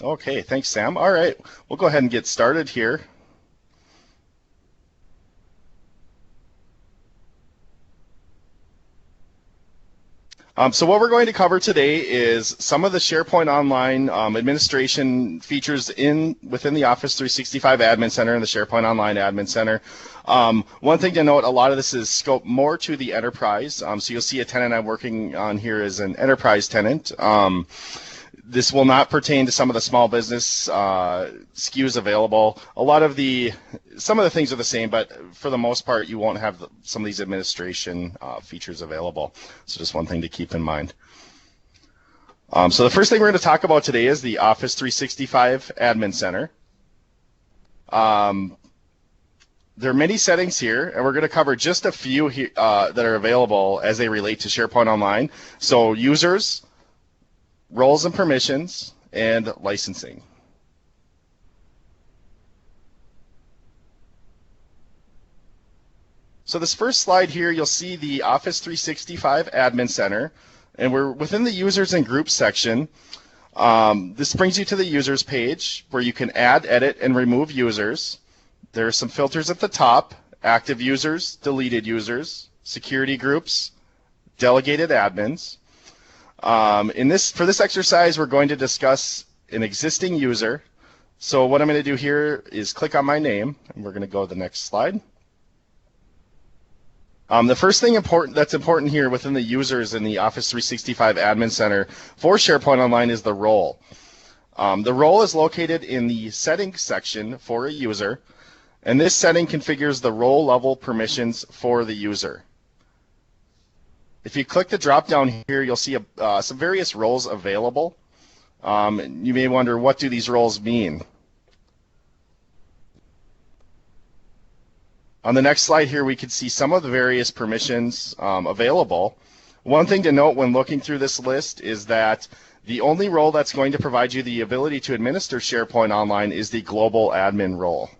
Okay, thanks, Sam. All right, we'll go ahead and get started here. So what we're going to cover today is some of the SharePoint Online administration features within the Office 365 Admin Center and the SharePoint Online Admin Center. One thing to note, a lot of this is scoped more to the enterprise. So you'll see a tenant I'm working on here is an enterprise tenant. This will not pertain to some of the small business SKUs available. Some of the things are the same, but for the most part, you won't have some of these administration features available. So just one thing to keep in mind. So the first thing we're going to talk about today is the Office 365 Admin Center. There are many settings here, and we're going to cover just a few that are available as they relate to SharePoint Online. So users, roles and permissions, and licensing. So this first slide here, you'll see the Office 365 Admin Center, and we're within the Users and Groups section. This brings you to the Users page where you can add, edit, and remove users. There are some filters at the top: active users, deleted users, security groups, delegated admins. For this exercise, we're going to discuss an existing user. So what I'm going to do here is click on my name, and we're going to go to the next slide. The first thing that's important here within the users in the Office 365 Admin Center for SharePoint Online is the role. The role is located in the Settings section for a user, and this setting configures the role level permissions for the user. If you click the drop down here, you'll see some various roles available. You may wonder, what do these roles mean? On the next slide here, we can see some of the various permissions available. One thing to note when looking through this list is that the only role that's going to provide you the ability to administer SharePoint Online is the global admin role.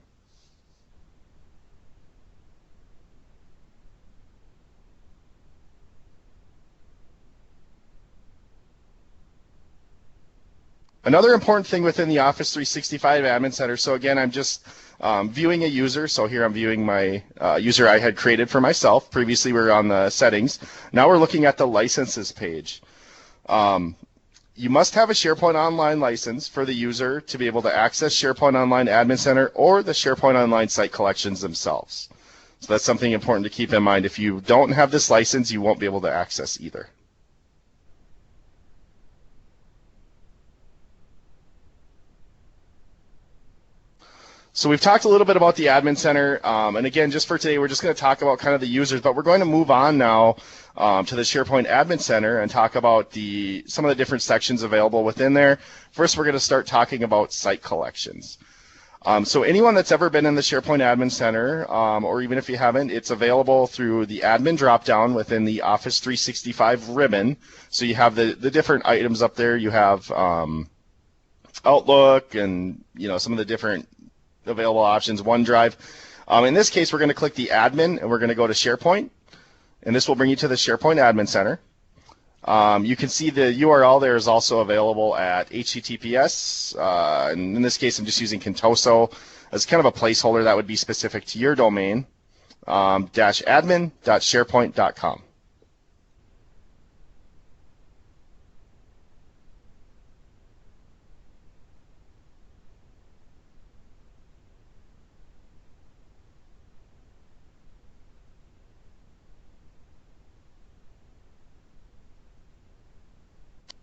Another important thing within the Office 365 Admin Center, so again, I'm just viewing a user. So here I'm viewing my user I had created for myself. Previously we were on the settings. Now we're looking at the licenses page. You must have a SharePoint Online license for the user to be able to access SharePoint Online Admin Center or the SharePoint Online site collections themselves. So that's something important to keep in mind. If you don't have this license, you won't be able to access either. So we've talked a little bit about the Admin Center, and again, just for today, we're just going to talk about kind of the users, but we're going to move on now to the SharePoint Admin Center and talk about some of the different sections available within there. First, we're going to start talking about site collections. So anyone that's ever been in the SharePoint Admin Center, or even if you haven't, it's available through the admin dropdown within the Office 365 ribbon. So you have the different items up there. You have Outlook and some of the different available options, OneDrive. In this case, we're going to click the admin and we're going to go to SharePoint, and this will bring you to the SharePoint Admin Center. You can see the URL there is also available at HTTPS, and in this case I'm just using Contoso as kind of a placeholder that would be specific to your domain, -admin.sharepoint.com.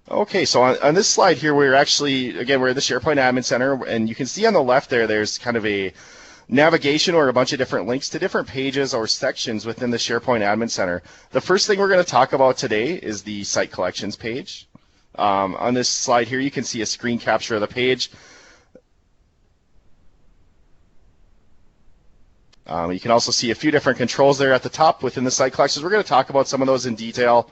Okay, so on this slide here, we're at the SharePoint Admin Center, and you can see on the left there's kind of a navigation or a bunch of different links to different pages or sections within the SharePoint Admin Center. The first thing we're going to talk about today is the Site Collections page. On this slide here, you can see a screen capture of the page. You can also see a few different controls there at the top within the Site Collections. We're going to talk about some of those in detail.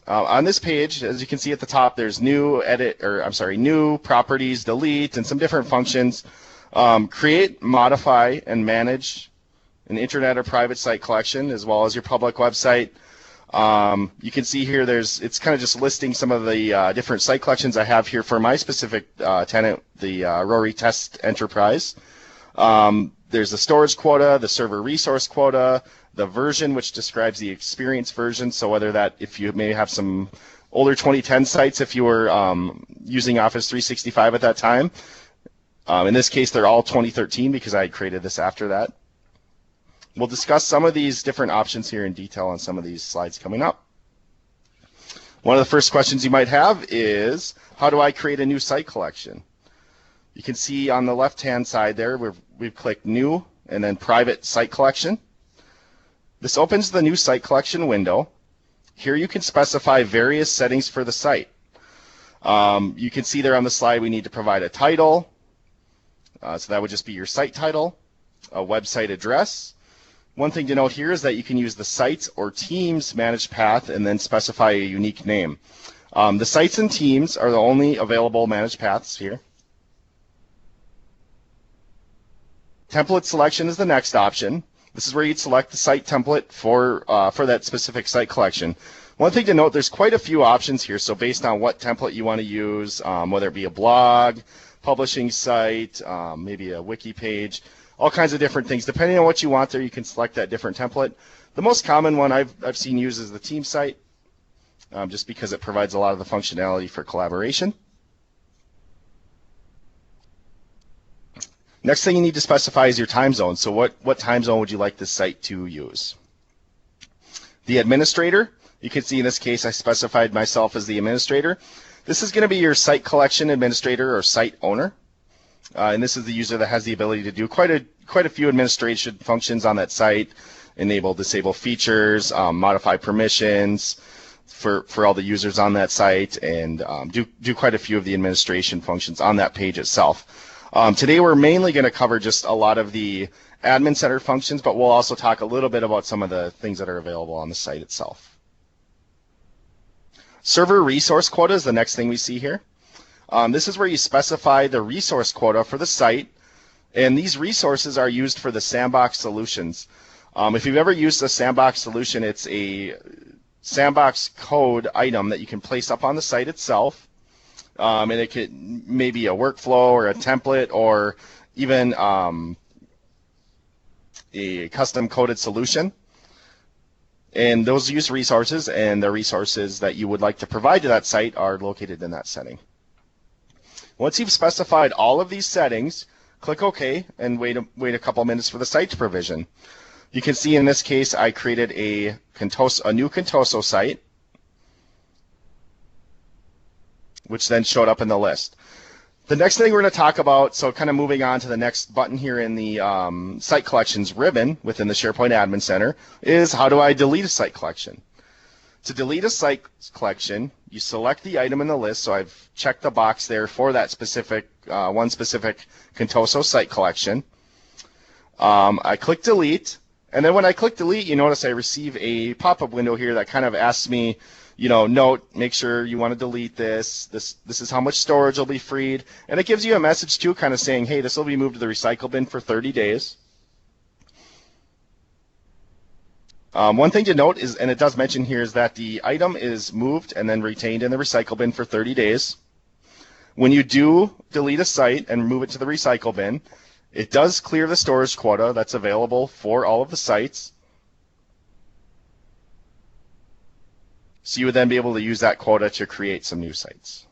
On this page, as you can see at the top, there's new properties, delete, and some different functions. Create, modify, and manage an internet or private site collection, as well as your public website. You can see here it's kind of just listing some of the different site collections I have here for my specific tenant, the Rory Test Enterprise. There's the storage quota, the server resource quota, the version, which describes the experience version. So if you may have some older 2010 sites, if you were using Office 365 at that time. In this case, they're all 2013 because I had created this after that. We'll discuss some of these different options here in detail on some of these slides coming up. One of the first questions you might have is, how do I create a new site collection? You can see on the left-hand side there, we've clicked New and then Private Site Collection. This opens the new site collection window. Here you can specify various settings for the site. You can see there on the slide we need to provide a title. So that would just be your site title, a website address. One thing to note here is that you can use the sites or teams managed path and then specify a unique name. The sites and teams are the only available managed paths here. Template selection is the next option. This is where you'd select the site template for that specific site collection. One thing to note, there's quite a few options here, so based on what template you want to use, whether it be a blog, publishing site, maybe a wiki page, all kinds of different things. Depending on what you want there, you can select that different template. The most common one I've seen used is the team site, just because it provides a lot of the functionality for collaboration. Next thing you need to specify is your time zone. So what time zone would you like this site to use? The administrator, you can see in this case I specified myself as the administrator. This is going to be your site collection administrator or site owner. And this is the user that has the ability to do quite a few administration functions on that site, enable, disable features, modify permissions for all the users on that site, and do quite a few of the administration functions on that page itself. Today we're mainly going to cover just a lot of the admin center functions, but we'll also talk a little bit about some of the things that are available on the site itself. Server resource quota is the next thing we see here. This is where you specify the resource quota for the site, and these resources are used for the sandbox solutions. If you've ever used a sandbox solution, it's a sandbox code item that you can place up on the site itself. And it could maybe a workflow or a template or even a custom coded solution. And those use resources, and the resources that you would like to provide to that site are located in that setting. Once you've specified all of these settings, click OK and wait a couple minutes for the site to provision. You can see in this case I created a new Contoso site, which then showed up in the list. The next thing we're going to talk about, so kind of moving on to the next button here in the Site Collections ribbon within the SharePoint Admin Center, is how do I delete a site collection? To delete a site collection, you select the item in the list, so I've checked the box there for that specific, one specific Contoso site collection. I click delete, and then when I click delete, you notice I receive a pop-up window here that kind of asks me, note, make sure you want to delete this. This is how much storage will be freed. And it gives you a message too, kind of saying, hey, this will be moved to the recycle bin for 30 days. One thing to note is, and it does mention here, is that the item is moved and then retained in the recycle bin for 30 days. When you do delete a site and move it to the recycle bin, it does clear the storage quota that's available for all of the sites. So you would then be able to use that quota to create some new sites.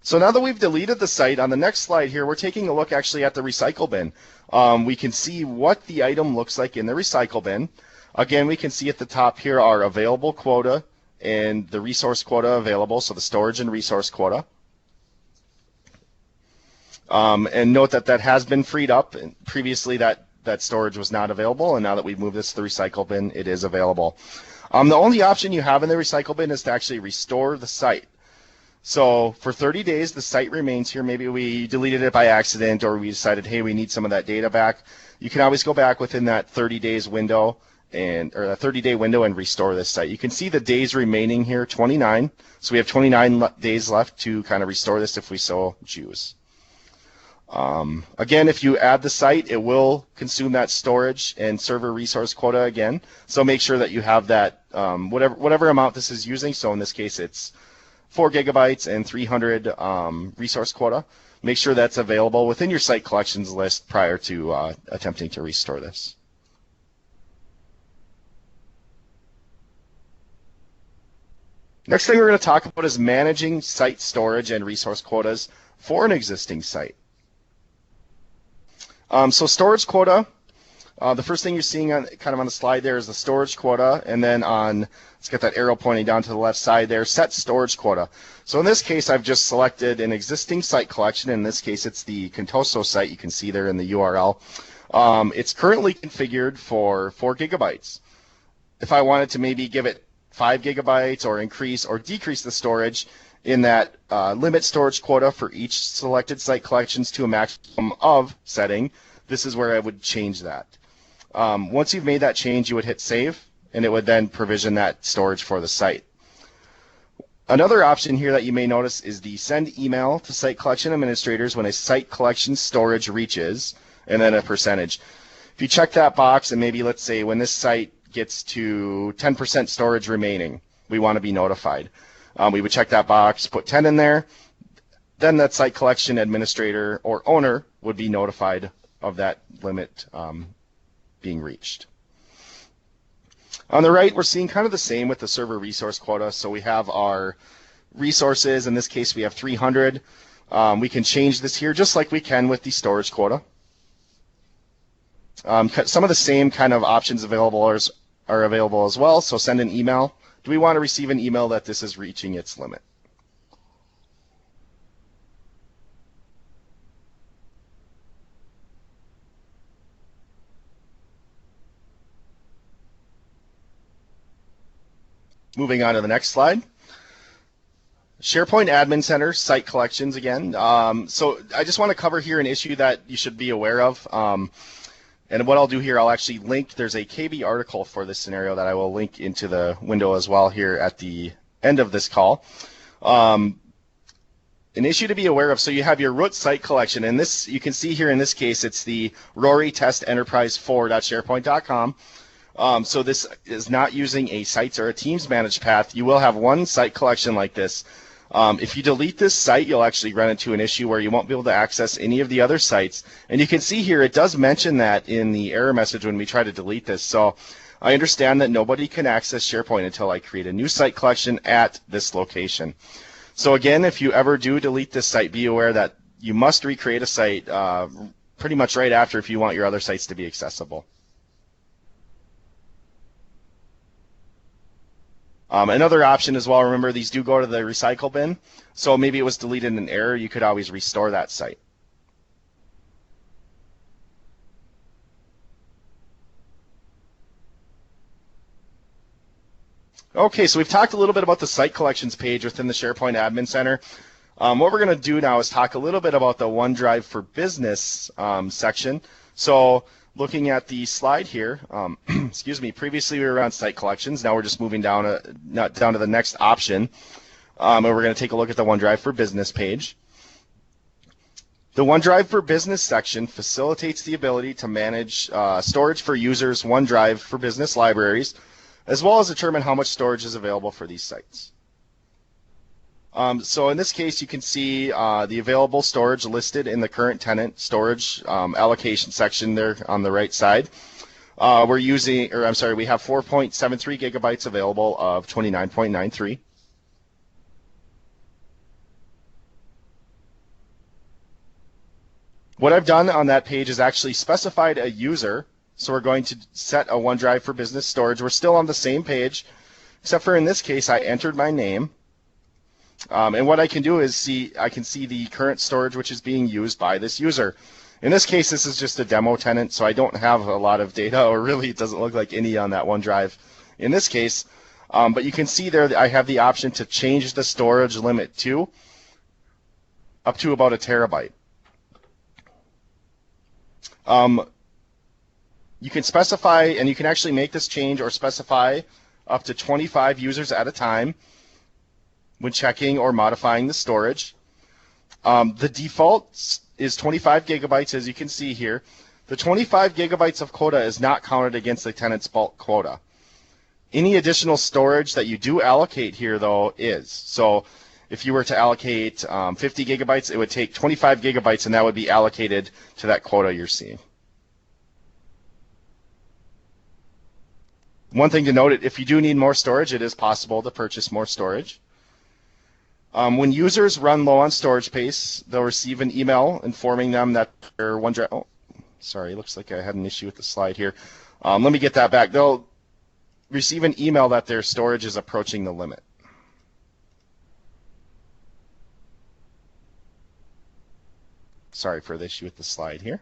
So now that we've deleted the site, on the next slide here, we're taking a look actually at the recycle bin. We can see what the item looks like in the recycle bin. Again, we can see at the top here our available quota and the resource quota available, so the storage and resource quota. And note that that has been freed up. Previously that storage was not available, and now that we've moved this to the recycle bin, it is available. The only option you have in the recycle bin is to actually restore the site. So for 30 days, the site remains here. Maybe we deleted it by accident, or we decided, hey, we need some of that data back. You can always go back within that 30 days window, or the 30-day window, and restore this site. You can see the days remaining here, 29. So we have 29 days left to kind of restore this if we so choose. Again, if you add the site, it will consume that storage and server resource quota again. So make sure that you have that whatever amount this is using. So in this case, it's 4 gigabytes and 300 resource quota. Make sure that's available within your site collections list prior to attempting to restore this. Next thing we're going to talk about is managing site storage and resource quotas for an existing site. So storage quota, the first thing you're seeing on the slide there is the storage quota, and then let's get that arrow pointing down to the left side there, set storage quota. So in this case, I've just selected an existing site collection. In this case, it's the Contoso site. You can see there in the URL. It's currently configured for 4 gigabytes. If I wanted to maybe give it 5 gigabytes or increase or decrease the storage in that limit storage quota for each selected site collections to a maximum of setting, this is where I would change that. Once you've made that change, you would hit save, and it would then provision that storage for the site. Another option here that you may notice is the send email to site collection administrators when a site collection storage reaches, and then a percentage. If you check that box, and maybe let's say when this site gets to 10% storage remaining, we want to be notified. We would check that box, put 10 in there, then that site collection administrator or owner would be notified of that limit being reached. On the right, we're seeing kind of the same with the server resource quota. So we have our resources. In this case, we have 300. We can change this here just like we can with the storage quota. Some of the same kind of options available are available as well. So send an email. Do we want to receive an email that this is reaching its limit? Moving on to the next slide. SharePoint Admin Center, site collections again. So I just want to cover here an issue that you should be aware of. And what I'll do here, I'll actually link, there's a KB article for this scenario that I will link into the window as well here at the end of this call. An issue to be aware of, so you have your root site collection, and this, you can see here in this case, it's the Rory Test Enterprise 4.sharepoint.com. So this is not using a sites or a teams managed path. You will have one site collection like this. If you delete this site, you'll actually run into an issue where you won't be able to access any of the other sites. And you can see here, it does mention that in the error message when we try to delete this. So I understand that nobody can access SharePoint until I create a new site collection at this location. So again, if you ever do delete this site, be aware that you must recreate a site pretty much right after if you want your other sites to be accessible. Another option as well, remember these do go to the recycle bin, so maybe it was deleted in error, you could always restore that site. Okay, so we've talked a little bit about the site collections page within the SharePoint Admin Center. What we're going to do now is talk a little bit about the OneDrive for Business section. So looking at the slide here, excuse me, previously we were on site collections. Now we're just moving down to the next option. And we're going to take a look at the OneDrive for Business page. The OneDrive for Business section facilitates the ability to manage storage for users' OneDrive for Business libraries, as well as determine how much storage is available for these sites. So in this case, you can see the available storage listed in the current tenant storage allocation section there on the right side. We have 4.73 gigabytes available of 29.93. What I've done on that page is actually specified a user. So we're going to set a OneDrive for Business storage. We're still on the same page, except for in this case, I entered my name. And what I can do is I can see the current storage which is being used by this user. In this case, this is just a demo tenant, so I don't have a lot of data, or really it doesn't look like any on that OneDrive in this case. But you can see there that I have the option to change the storage limit to up to about 1 terabyte. You can specify, and you can actually make this change or specify up to 25 users at a time when checking or modifying the storage. The default is 25 gigabytes, as you can see here. The 25 gigabytes of quota is not counted against the tenant's bulk quota. Any additional storage that you do allocate here, though, is. So if you were to allocate 50 gigabytes, it would take 25 gigabytes, and that would be allocated to that quota you're seeing. One thing to note, if you do need more storage, it is possible to purchase more storage. When users run low on storage space, they'll receive an email informing them that their OneDrive... Oh, sorry, looks like I had an issue with the slide here. Let me get that back. They'll receive an email that their storage is approaching the limit. Sorry for the issue with the slide here.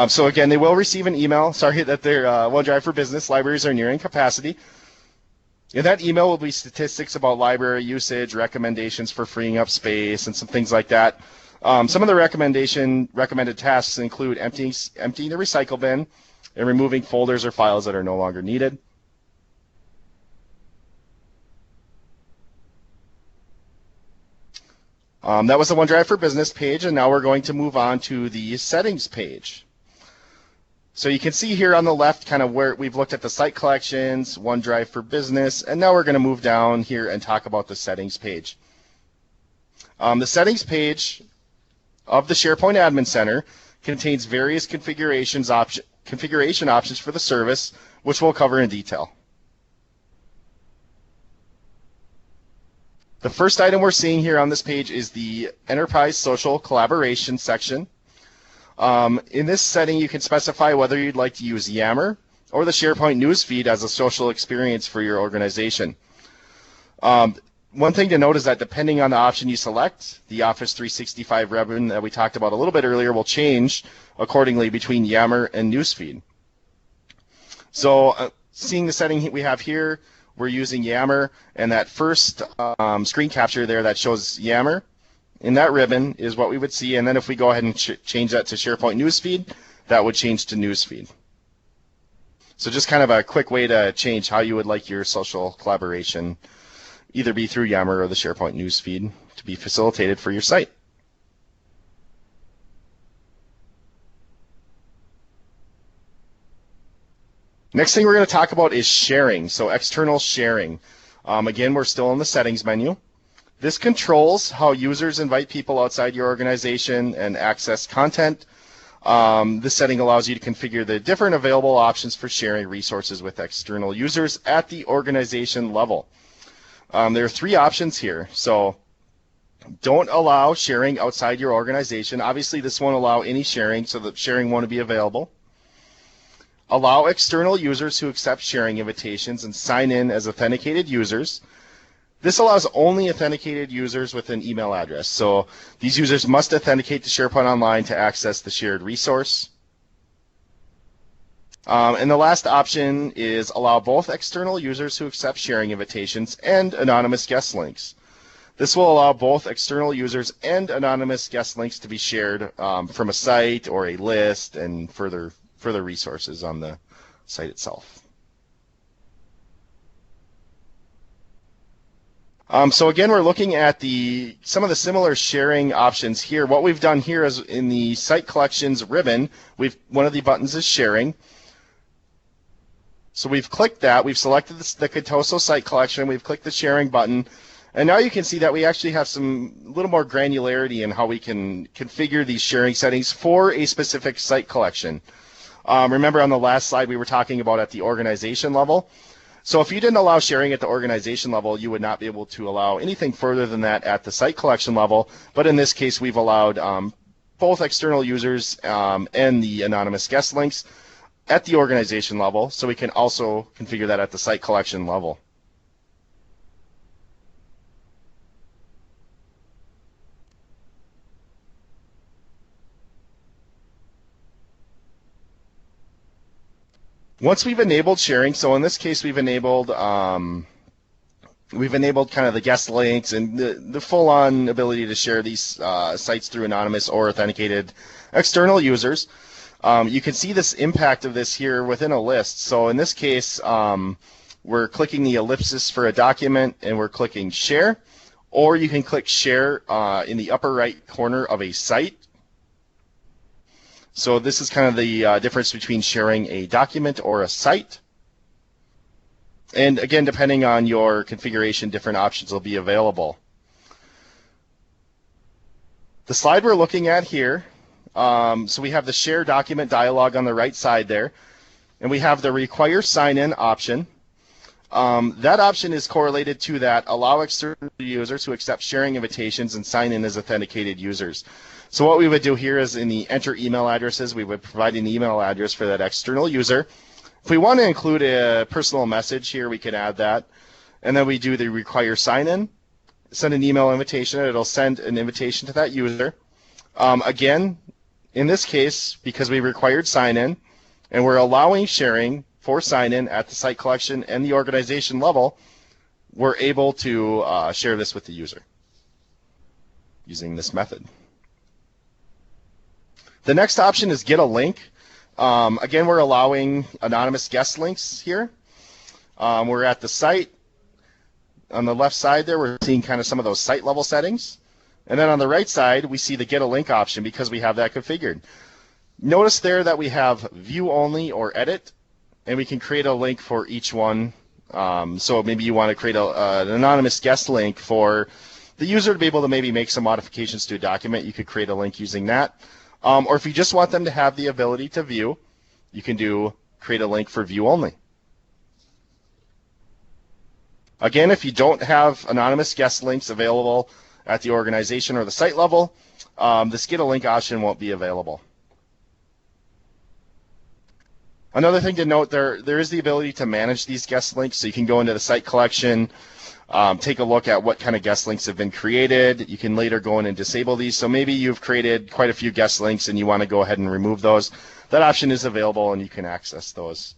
So again, they will receive an email, sorry, that their OneDrive for Business libraries are nearing capacity. In that email will be statistics about library usage, recommendations for freeing up space, and some things like that. Some of the recommended tasks include emptying the recycle bin and removing folders or files that are no longer needed. That was the OneDrive for Business page, and now we're going to move on to the settings page. So you can see here on the left kind of where we've looked at the site collections, OneDrive for Business, and now we're going to move down here and talk about the settings page. The settings page of the SharePoint Admin Center contains various configuration options for the service, which we'll cover in detail. The first item we're seeing here on this page is the Enterprise Social Collaboration section. In this setting, you can specify whether you'd like to use Yammer or the SharePoint newsfeed as a social experience for your organization. One thing to note is that depending on the option you select, the Office 365 ribbon that we talked about a little bit earlier will change accordingly between Yammer and newsfeed. So seeing the setting we have here, we're using Yammer, and that first screen capture there that shows Yammer in that ribbon is what we would see, and then if we go ahead and change that to SharePoint Newsfeed, that would change to Newsfeed. So just kind of a quick way to change how you would like your social collaboration, either be through Yammer or the SharePoint Newsfeed, to be facilitated for your site. Next thing we're going to talk about is sharing, so external sharing. Again, we're still in the settings menu. This controls how users invite people outside your organization and access content. This setting allows you to configure the different available options for sharing resources with external users at the organization level. There are three options here. So don't allow sharing outside your organization. Obviously, this won't allow any sharing, so that sharing won't be available. Allow external users who accept sharing invitations and sign in as authenticated users. This allows only authenticated users with an email address. So these users must authenticate to SharePoint Online to access the shared resource. And the last option is allow both external users who accept sharing invitations and anonymous guest links. This will allow both external users and anonymous guest links to be shared from a site or a list and further resources on the site itself. So again, we're looking at some of the similar sharing options here. What we've done here is in the Site Collections ribbon, one of the buttons is sharing. So we've clicked that. We've selected the Contoso Site Collection. We've clicked the sharing button. And now you can see that we actually have a little more granularity in how we can configure these sharing settings for a specific site collection. Remember on the last slide we were talking about at the organization level. So if you didn't allow sharing at the organization level, you would not be able to allow anything further than that at the site collection level. But in this case, we've allowed both external users and the anonymous guest links at the organization level, so we can also configure that at the site collection level. Once we've enabled sharing, so in this case we've enabled kind of the guest links and the full-on ability to share these sites through anonymous or authenticated external users. You can see this impact of this here within a list. So in this case, we're clicking the ellipsis for a document and we're clicking share, or you can click share in the upper right corner of a site. So this is kind of the difference between sharing a document or a site. And again, depending on your configuration, different options will be available. The slide we're looking at here, so we have the share document dialog on the right side there, and we have the require sign-in option. That option is correlated to that allow external users to accept sharing invitations and sign in as authenticated users. So what we would do here is in the enter email addresses, we would provide an email address for that external user. If we want to include a personal message here, we can add that. And then we do the require sign-in, send an email invitation, and it'll send an invitation to that user. Again, in this case, because we required sign-in, and we're allowing sharing for sign-in at the site collection and the organization level, we're able to share this with the user using this method. The next option is get a link. Again, we're allowing anonymous guest links here. We're at the site. On the left side there, we're seeing kind of some of those site level settings. And then on the right side, we see the get a link option because we have that configured. Notice there that we have view only or edit, and we can create a link for each one. So maybe you want to create an anonymous guest link for the user to be able to maybe make some modifications to a document. You could create a link using that. Or if you just want them to have the ability to view, you can create a link for view only. Again, if you don't have anonymous guest links available at the organization or the site level, this get a link option won't be available. Another thing to note, there is the ability to manage these guest links, so you can go into the site collection, take a look at what kind of guest links have been created. You can later go in and disable these. So maybe you've created quite a few guest links and you want to go ahead and remove those. That option is available and you can access those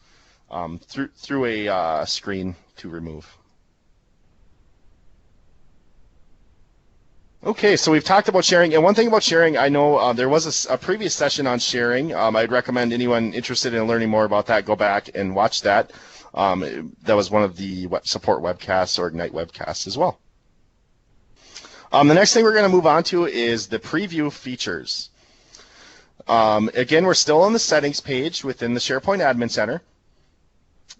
through a screen to remove. Okay, so we've talked about sharing, and one thing about sharing, I know there was a previous session on sharing. I'd recommend anyone interested in learning more about that, go back and watch that. That was one of the support webcasts or Ignite webcasts as well. The next thing we're going to move on to is the preview features. Again, we're still on the settings page within the SharePoint Admin Center.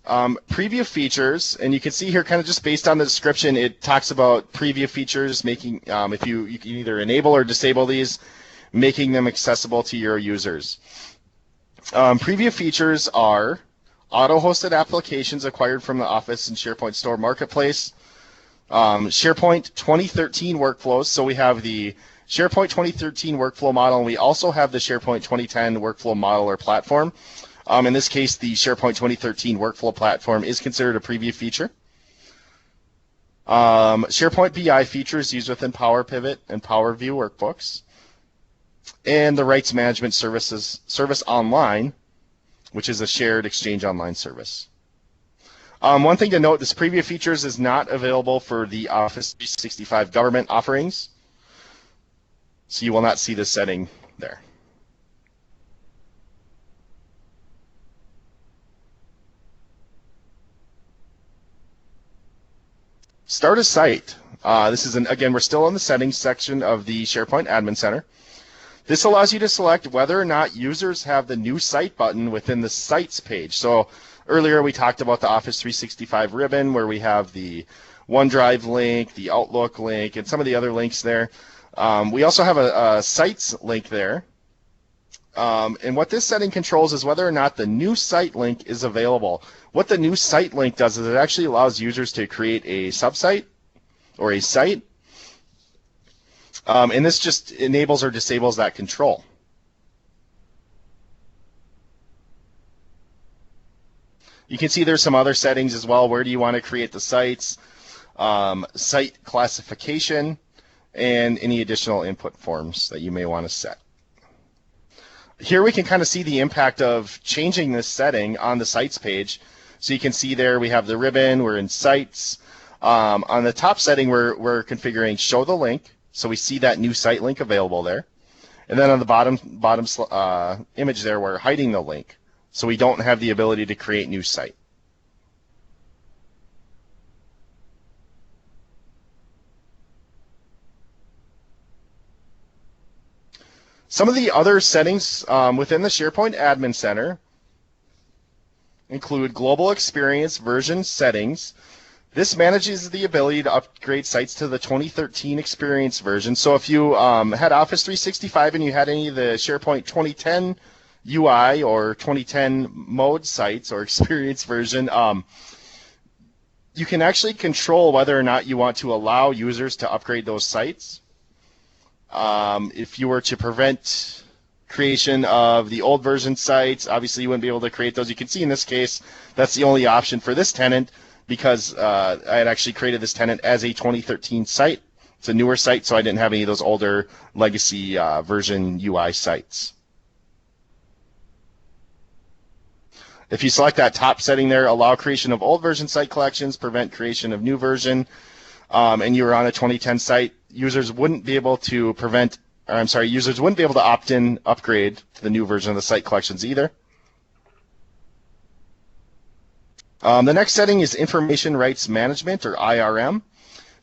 Preview features, and you can see here kind of just based on the description, it talks about preview features, making if you can either enable or disable these, making them accessible to your users. Preview features are auto-hosted applications acquired from the Office and SharePoint Store Marketplace, SharePoint 2013 workflows, so we have the SharePoint 2013 workflow model, and we also have the SharePoint 2010 workflow model or platform. In this case, the SharePoint 2013 workflow platform is considered a preview feature. SharePoint BI features used within Power Pivot and Power View workbooks, and the Rights Management Service Online, which is a shared Exchange Online service. One thing to note, this preview features is not available for the Office 365 government offerings, so you will not see this setting there. Start a site. This is again, we're still in the settings section of the SharePoint Admin Center. This allows you to select whether or not users have the new site button within the sites page. So earlier we talked about the Office 365 ribbon where we have the OneDrive link, the Outlook link, and some of the other links there. We also have a sites link there. And what this setting controls is whether or not the new site link is available. What the new site link does is it actually allows users to create a subsite or a site. And this just enables or disables that control. You can see there's some other settings as well. Where do you want to create the sites, site classification, and any additional input forms that you may want to set. Here we can kind of see the impact of changing this setting on the sites page. So you can see there we have the ribbon, we're in sites. On the top setting, we're configuring show the link. So we see that new site link available there. And then on the bottom image there, we're hiding the link. So we don't have the ability to create new site. Some of the other settings within the SharePoint Admin Center include Global Experience Version Settings. This manages the ability to upgrade sites to the 2013 Experience version. So if you had Office 365 and you had any of the SharePoint 2010 UI or 2010 mode sites or Experience version, you can actually control whether or not you want to allow users to upgrade those sites. If you were to prevent creation of the old version sites, obviously you wouldn't be able to create those. You can see in this case, that's the only option for this tenant, because I had actually created this tenant as a 2013 site. It's a newer site, so I didn't have any of those older legacy version UI sites. If you select that top setting there, allow creation of old version site collections, prevent creation of new version, and you were on a 2010 site, users wouldn't be able to opt in upgrade to the new version of the site collections either. The next setting is Information Rights Management, or IRM.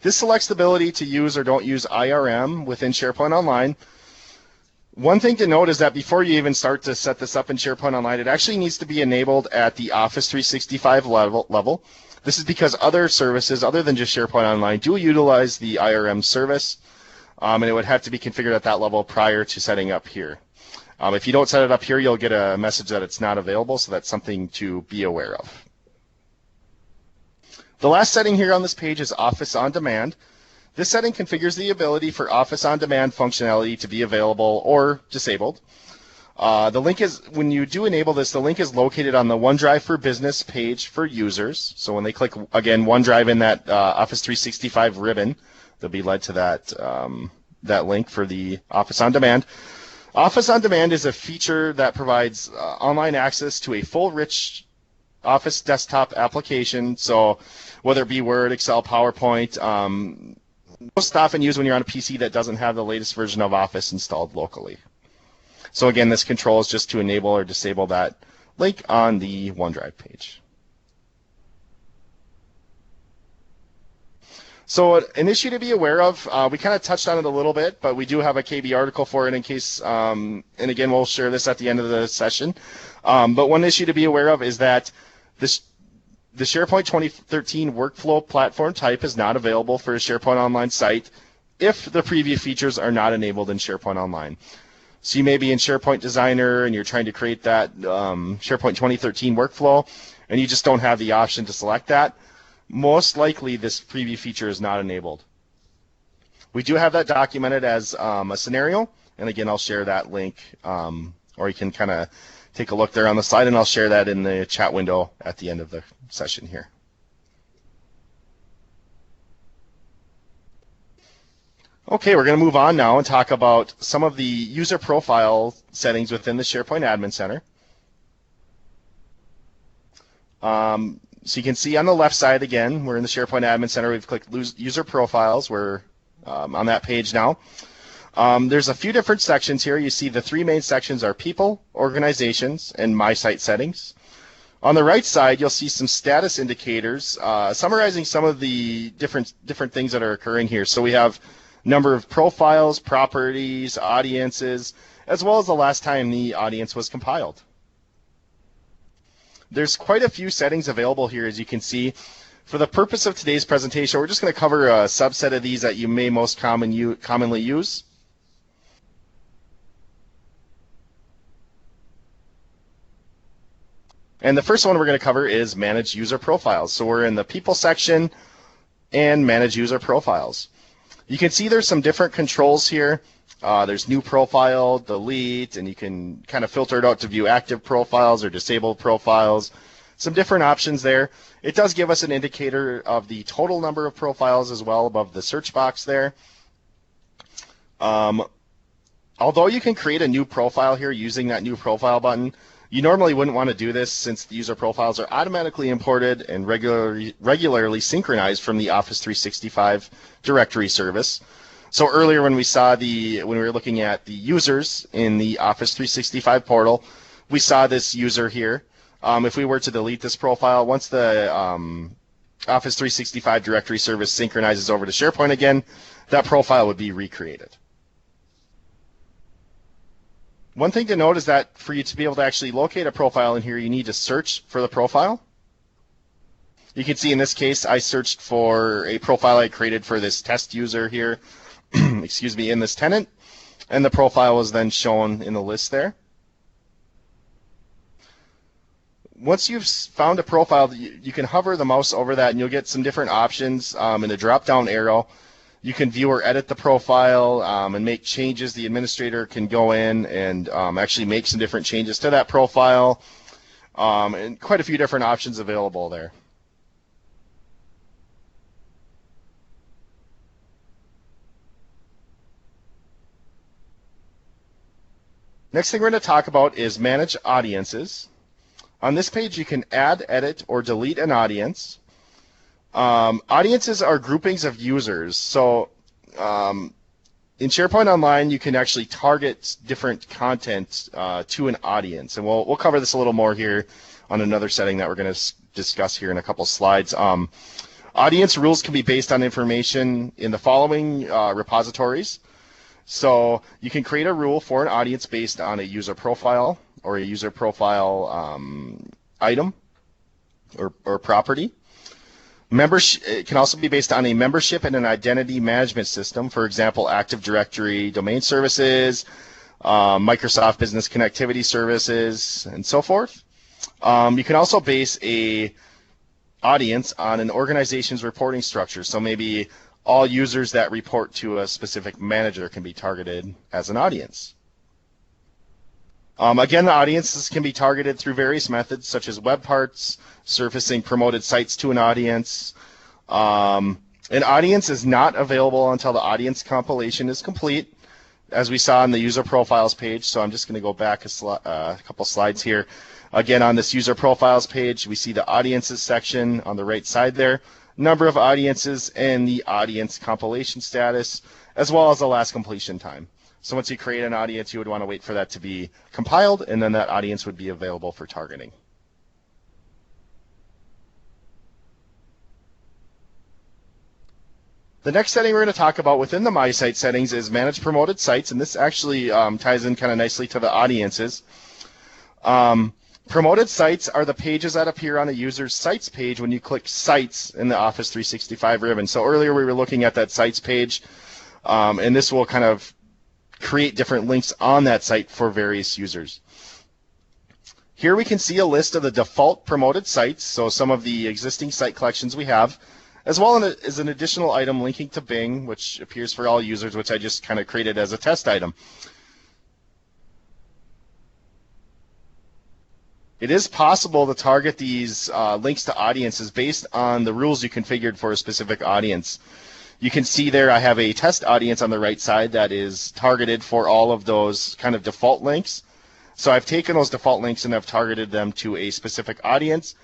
This selects the ability to use or don't use IRM within SharePoint Online. One thing to note is that before you even start to set this up in SharePoint Online, it actually needs to be enabled at the Office 365 level. This is because other services, other than just SharePoint Online, do utilize the IRM service, and it would have to be configured at that level prior to setting up here. If you don't set it up here, you'll get a message that it's not available, so that's something to be aware of. The last setting here on this page is Office On Demand. This setting configures the ability for Office On Demand functionality to be available or disabled. The link is, when you do enable this, the link is located on the OneDrive for Business page for users. So when they click, again, OneDrive in that Office 365 ribbon, they'll be led to that link for the Office On Demand. Office On Demand is a feature that provides online access to a full, rich Office desktop application. So whether it be Word, Excel, PowerPoint, most often used when you're on a PC that doesn't have the latest version of Office installed locally. So again, this control is just to enable or disable that link on the OneDrive page. So an issue to be aware of, we kind of touched on it a little bit, but we do have a KB article for it in case, and again, we'll share this at the end of the session. But one issue to be aware of is that the SharePoint 2013 workflow platform type is not available for a SharePoint Online site if the preview features are not enabled in SharePoint Online. So you may be in SharePoint Designer and you're trying to create that SharePoint 2013 workflow, and you just don't have the option to select that. Most likely this preview feature is not enabled. We do have that documented as a scenario, and again, I'll share that link, or you can kind of take a look there on the slide, and I'll share that in the chat window at the end of the session here. Okay, we're going to move on now and talk about some of the user profile settings within the SharePoint Admin Center. So you can see on the left side again, we're in the SharePoint Admin Center. We've clicked User Profiles. We're on that page now. There's a few different sections here. You see the three main sections are People, Organizations, and My Site Settings. On the right side, you'll see some status indicators summarizing some of the different things that are occurring here. So we have number of profiles, properties, audiences, as well as the last time the audience was compiled. There's quite a few settings available here, as you can see. For the purpose of today's presentation, we're just going to cover a subset of these that you may most commonly use. And the first one we're going to cover is Manage User Profiles. So we're in the People section and Manage User Profiles. You can see there's some different controls here. There's New Profile, Delete, and you can kind of filter it out to view active profiles or disabled profiles. Some different options there. It does give us an indicator of the total number of profiles as well above the search box there. Although you can create a new profile here using that New Profile button, you normally wouldn't want to do this since the user profiles are automatically imported and regularly synchronized from the Office 365 directory service. So earlier when we were looking at the users in the Office 365 portal, we saw this user here. If we were to delete this profile, once the Office 365 directory service synchronizes over to SharePoint again, that profile would be recreated. One thing to note is that for you to be able to actually locate a profile in here, you need to search for the profile. You can see in this case, I searched for a profile I created for this test user here, excuse me, in this tenant, and the profile was then shown in the list there. Once you've found a profile, you can hover the mouse over that and you'll get some different options in the drop-down arrow. You can view or edit the profile and make changes. The administrator can go in and actually make some different changes to that profile, and quite a few different options available there. Next thing we're going to talk about is manage audiences. On this page, you can add, edit, or delete an audience. Audiences are groupings of users. So in SharePoint Online, you can actually target different content to an audience. And we'll cover this a little more here on another setting that we're going to discuss here in a couple slides. Audience rules can be based on information in the following repositories. So you can create a rule for an audience based on a user profile or a user profile item or property. It can also be based on a membership and an identity management system, for example, Active Directory domain services, Microsoft Business Connectivity Services, and so forth. You can also base a audience on an organization's reporting structure. So maybe all users that report to a specific manager can be targeted as an audience. Again, the audiences can be targeted through various methods, such as web parts, surfacing promoted sites to an audience. An audience is not available until the audience compilation is complete, as we saw on the user profiles page. So I'm just going to go back a couple slides here. Again, on this user profiles page, we see the audiences section on the right side there, number of audiences, and the audience compilation status, as well as the last completion time. So once you create an audience, you would want to wait for that to be compiled, and then that audience would be available for targeting. The next setting we're going to talk about within the My Site settings is Manage Promoted Sites, and this actually ties in kind of nicely to the audiences. Promoted sites are the pages that appear on a user's sites page when you click Sites in the Office 365 ribbon. So earlier we were looking at that sites page, and this will kind of create different links on that site for various users. Here we can see a list of the default promoted sites, so some of the existing site collections we have, as well as an additional item linking to Bing, which appears for all users, which I just kind of created as a test item. It is possible to target these links to audiences based on the rules you configured for a specific audience. You can see there I have a test audience on the right side that is targeted for all of those kind of default links. So I've taken those default links and I've targeted them to a specific audience.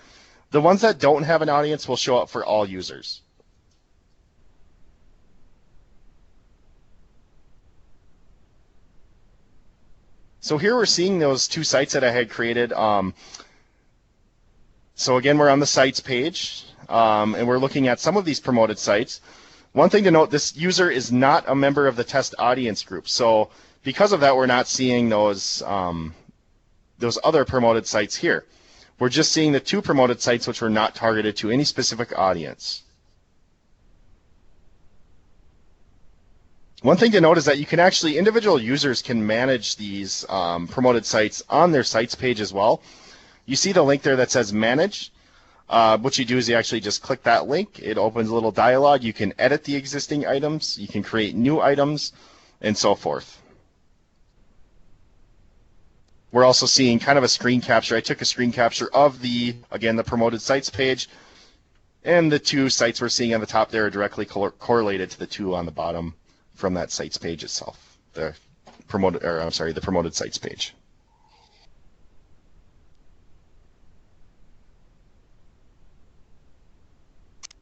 The ones that don't have an audience will show up for all users. So here we're seeing those two sites that I had created. So again, we're on the sites page, and we're looking at some of these promoted sites. One thing to note, this user is not a member of the test audience group. So because of that, we're not seeing those other promoted sites here. We're just seeing the two promoted sites which were not targeted to any specific audience. One thing to note is that you can actually, individual users can manage these promoted sites on their sites page as well. You see the link there that says Manage. What you do is you actually just click that link. It opens a little dialog. You can edit the existing items. You can create new items, and so forth. We're also seeing kind of a screen capture. I took a screen capture of the promoted sites page, and the two sites we're seeing on the top there are directly correlated to the two on the bottom from that sites page itself, the promoted sites page.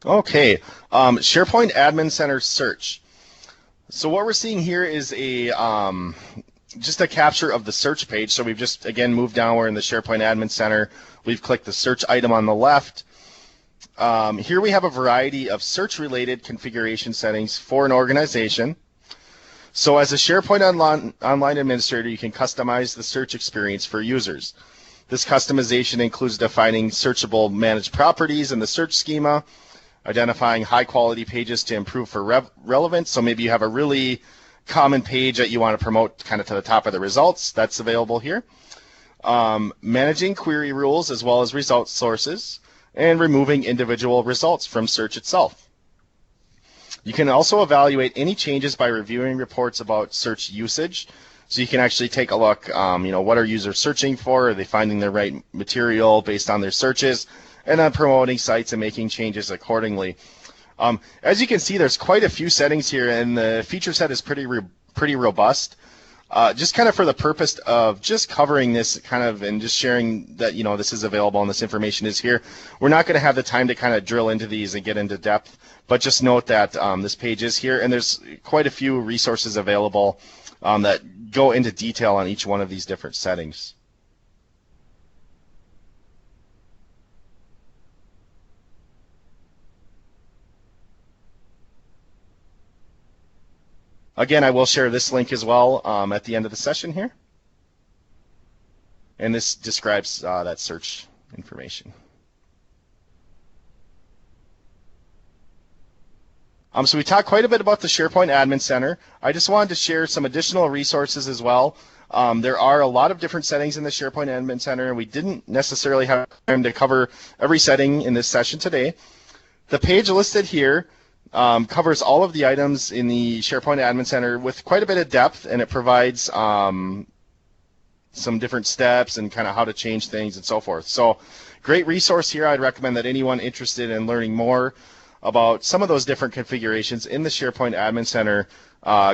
Okay, SharePoint Admin Center search. So what we're seeing here is just a capture of the search page. So we've just, again, moved down. We're in the SharePoint Admin Center. We've clicked the search item on the left. Here we have a variety of search-related configuration settings for an organization. So as a SharePoint online administrator, you can customize the search experience for users. This customization includes defining searchable managed properties in the search schema, identifying high-quality pages to improve for relevance. So maybe you have a really common page that you want to promote kind of to the top of the results. That's available here. Managing query rules as well as result sources, and removing individual results from search itself. You can also evaluate any changes by reviewing reports about search usage. So you can actually take a look, what are users searching for? Are they finding the right material based on their searches? And then promoting sites and making changes accordingly. As you can see, there's quite a few settings here, and the feature set is pretty robust. Just kind of for the purpose of just covering this kind of and just sharing that this is available and this information is here. We're not going to have the time to kind of drill into these and get into depth, but just note that this page is here, and there's quite a few resources available that go into detail on each one of these different settings. Again, I will share this link as well at the end of the session here. And this describes that search information. So we talked quite a bit about the SharePoint Admin Center. I just wanted to share some additional resources as well. There are a lot of different settings in the SharePoint Admin Center, and we didn't necessarily have time to cover every setting in this session today. The page listed here covers all of the items in the SharePoint Admin Center with quite a bit of depth, and it provides some different steps and kind of how to change things and so forth. So great resource here. I'd recommend that anyone interested in learning more about some of those different configurations in the SharePoint Admin Center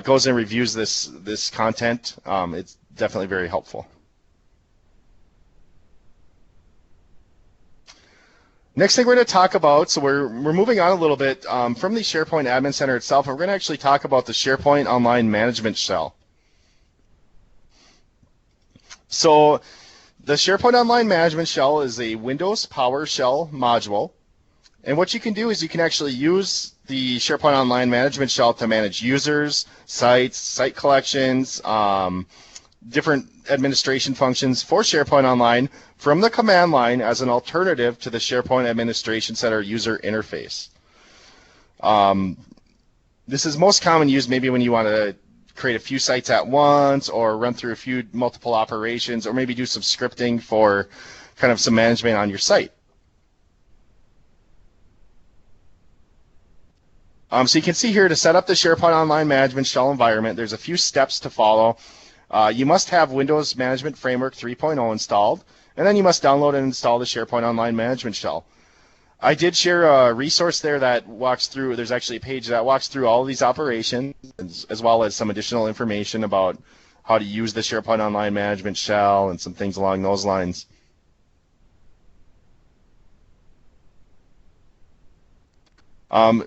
goes and reviews this content. It's definitely very helpful. Next thing we're going to talk about, so we're moving on a little bit from the SharePoint Admin Center itself, and we're going to actually talk about the SharePoint Online Management Shell. So the SharePoint Online Management Shell is a Windows PowerShell module, and what you can do is you can actually use the SharePoint Online Management Shell to manage users, sites, site collections, different administration functions for SharePoint Online from the command line as an alternative to the SharePoint Administration Center user interface. This is most common used maybe when you want to create a few sites at once or run through a few multiple operations or maybe do some scripting for kind of some management on your site. So you can see here to set up the SharePoint Online Management Shell environment, there's a few steps to follow. You must have Windows Management Framework 3.0 installed, and then you must download and install the SharePoint Online Management Shell. I did share a resource there that walks through, there's actually a page that walks through all of these operations, as well as some additional information about how to use the SharePoint Online Management Shell and some things along those lines.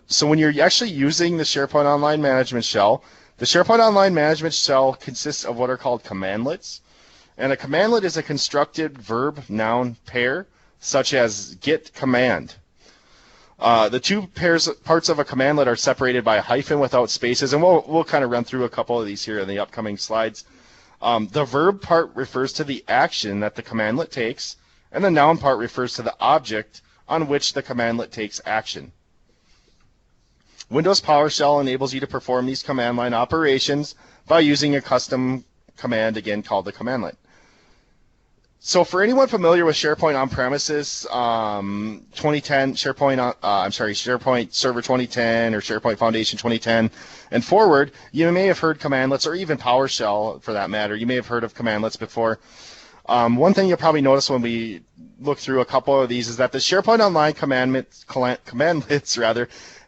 So when you're actually using the SharePoint Online Management Shell, the SharePoint Online Management Shell consists of what are called commandlets. And a commandlet is a constructed verb-noun pair, such as get command. The two parts of a commandlet are separated by a hyphen without spaces, and we'll kind of run through a couple of these here in the upcoming slides. The verb part refers to the action that the commandlet takes, and the noun part refers to the object on which the commandlet takes action. Windows PowerShell enables you to perform these command line operations by using a custom command, again called the commandlet. So for anyone familiar with SharePoint on-premises, 2010, SharePoint Server 2010 or SharePoint Foundation 2010 and forward, you may have heard commandlets, or even PowerShell for that matter. You may have heard of commandlets before. One thing you'll probably notice when we look through a couple of these is that the SharePoint Online commandlets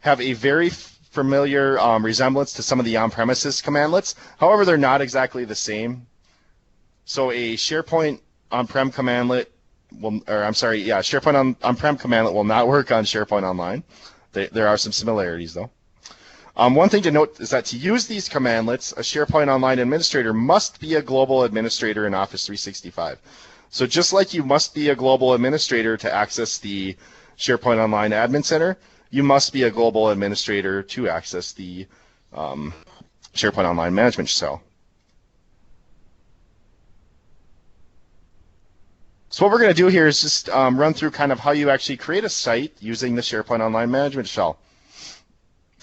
have a very familiar resemblance to some of the on-premises commandlets. However, they're not exactly the same. So a SharePoint on-prem commandlet SharePoint on-prem commandlet will not work on SharePoint Online. There are some similarities though. One thing to note is that to use these commandlets, a SharePoint Online administrator must be a global administrator in Office 365. So just like you must be a global administrator to access the SharePoint Online Admin Center, you must be a global administrator to access the SharePoint Online Management Shell. So what we're going to do here is just run through kind of how you actually create a site using the SharePoint Online Management Shell.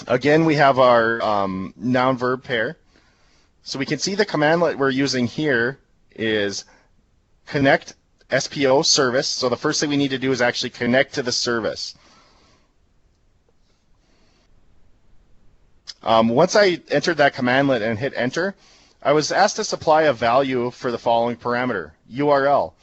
Again, we have our noun-verb pair. So we can see the commandlet we're using here is connect SPO service. So the first thing we need to do is actually connect to the service. Once I entered that commandlet and hit enter, I was asked to supply a value for the following parameter, URL.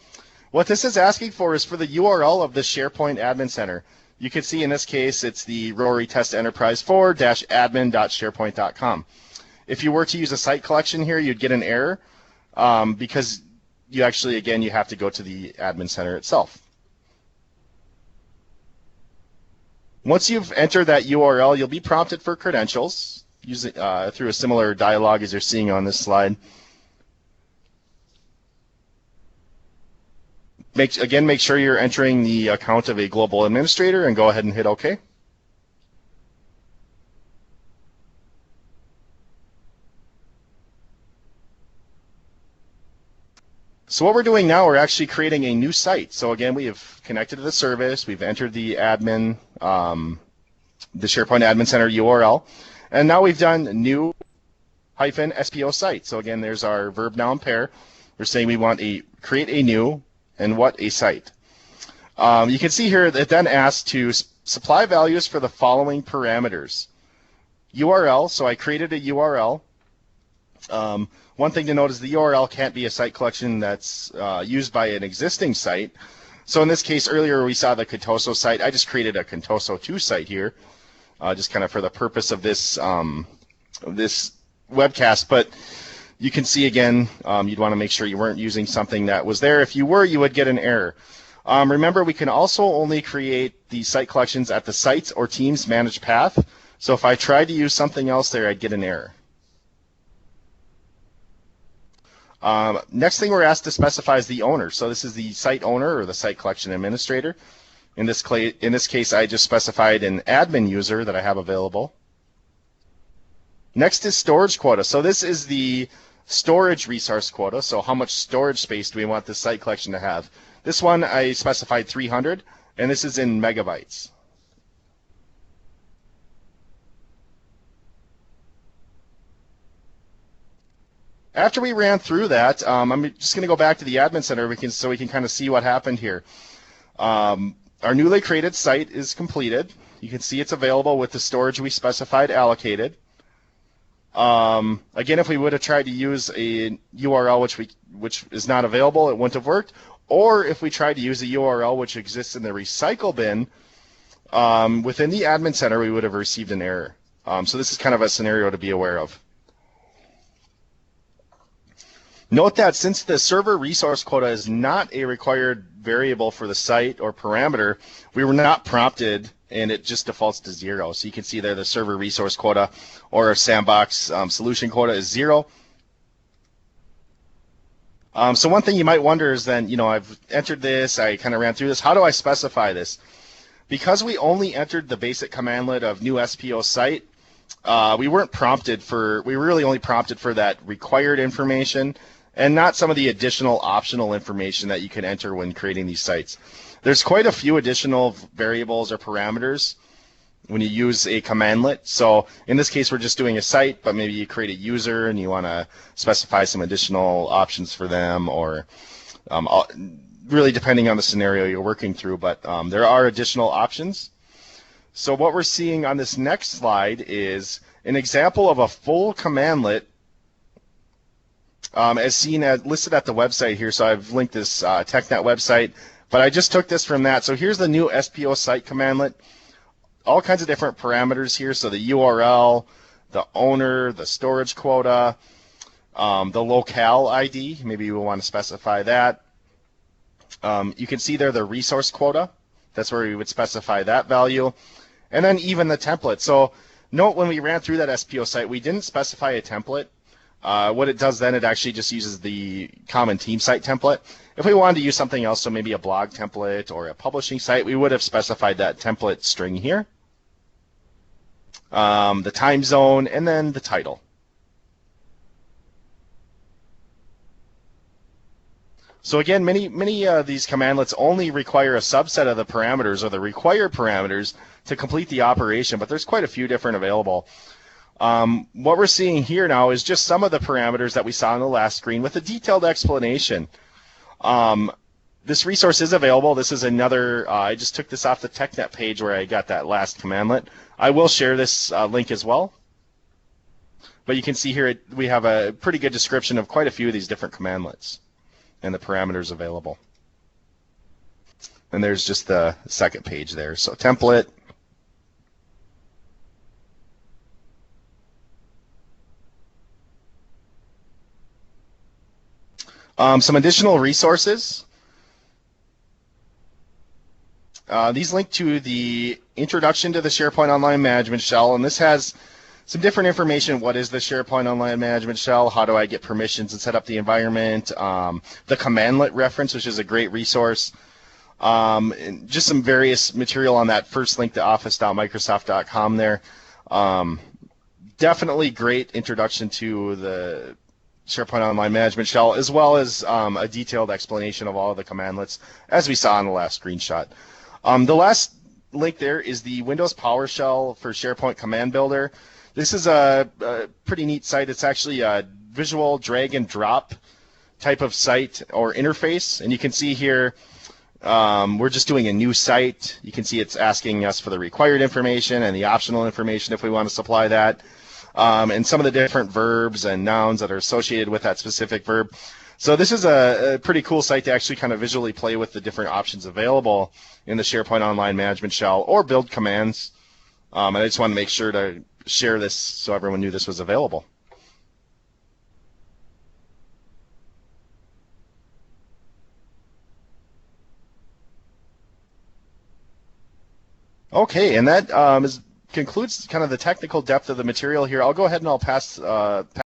What this is asking for is for the URL of the SharePoint Admin Center. You can see in this case it's the Rory Test Enterprise 4-admin.sharepoint.com. If you were to use a site collection here, you'd get an error because you actually, again, you have to go to the admin center itself. Once you've entered that URL, you'll be prompted for credentials using, through a similar dialog as you're seeing on this slide. Make sure you're entering the account of a global administrator and go ahead and hit OK. So what we're doing now, we're actually creating a new site. So again, we have connected to the service, we've entered the admin, the SharePoint Admin Center URL, and now we've done new -SPO site. So again, there's our verb noun pair. We're saying we want to create a new and what a site. You can see here that it then asks to supply values for the following parameters. URL, so I created a URL. One thing to note is the URL can't be a site collection that's used by an existing site. So in this case, earlier we saw the Contoso site. I just created a Contoso 2 site here, just kind of for the purpose of this, this webcast. But you can see again, you'd want to make sure you weren't using something that was there. If you were, you would get an error. Remember, we can also only create the site collections at the sites or teams managed path. So if I tried to use something else there, I'd get an error. Next thing we're asked to specify is the owner. So this is the site owner or the site collection administrator. In this case, I just specified an admin user that I have available. Next is storage quota. So this is the storage resource quota. So how much storage space do we want this site collection to have? This one I specified 300, and this is in megabytes. After we ran through that, I'm just going to go back to the admin center so we can kind of see what happened here. Our newly created site is completed. You can see it's available with the storage we specified allocated. Again, if we would have tried to use a URL which is not available, it wouldn't have worked. Or if we tried to use a URL which exists in the recycle bin within the admin center, we would have received an error. So this is kind of a scenario to be aware of. Note that since the server resource quota is not a required variable for the site or parameter, we were not prompted and it just defaults to 0. So you can see there the server resource quota or our sandbox solution quota is 0. So one thing you might wonder is then, I've entered this, I kind of ran through this, how do I specify this? Because we only entered the basic commandlet of new SPO site, we weren't prompted for, we were really only prompted for that required information and not some of the additional optional information that you can enter when creating these sites. There's quite a few additional variables or parameters when you use a commandlet. So in this case, we're just doing a site, but maybe you create a user and you want to specify some additional options for them, or really depending on the scenario you're working through, but there are additional options. So what we're seeing on this next slide is an example of a full commandlet as seen as listed at the website here. So I've linked this TechNet website, but I just took this from that. So here's the new SPO site commandlet. All kinds of different parameters here. So the URL, the owner, the storage quota, the locale ID. Maybe you will want to specify that. You can see there the resource quota. That's where we would specify that value. And then even the template. So note when we ran through that SPO site, we didn't specify a template. What it does then, it actually just uses the common team site template. If we wanted to use something else, so maybe a blog template or a publishing site, we would have specified that template string here, the time zone, and then the title. So again, many of these commandlets only require a subset of the parameters or the required parameters to complete the operation, but there's quite a few different available. What we're seeing here now is just some of the parameters that we saw on the last screen with a detailed explanation. This resource is available. This is another, I just took this off the TechNet page where I got that last commandlet. I will share this link as well. But you can see here we have a pretty good description of quite a few of these different commandlets and the parameters available. And there's just the second page there. So template. Some additional resources. These link to the introduction to the SharePoint Online Management Shell, and this has some different information. What is the SharePoint Online Management Shell? How do I get permissions and set up the environment? The commandlet reference, which is a great resource. And just some various material on that first link to office.microsoft.com there. Definitely great introduction to the SharePoint Online Management Shell, as well as a detailed explanation of all of the commandlets, as we saw in the last screenshot. The last link there is the Windows PowerShell for SharePoint Command Builder. This is a pretty neat site. It's actually a visual drag and drop type of site or interface, and you can see here we're just doing a new site. You can see it's asking us for the required information and the optional information if we want to supply that, and some of the different verbs and nouns that are associated with that specific verb. So this is a pretty cool site to actually kind of visually play with the different options available in the SharePoint Online Management Shell or build commands. And I just want to make sure to share this so everyone knew this was available. Okay, and that concludes kind of the technical depth of the material here. I'll go ahead and I'll pass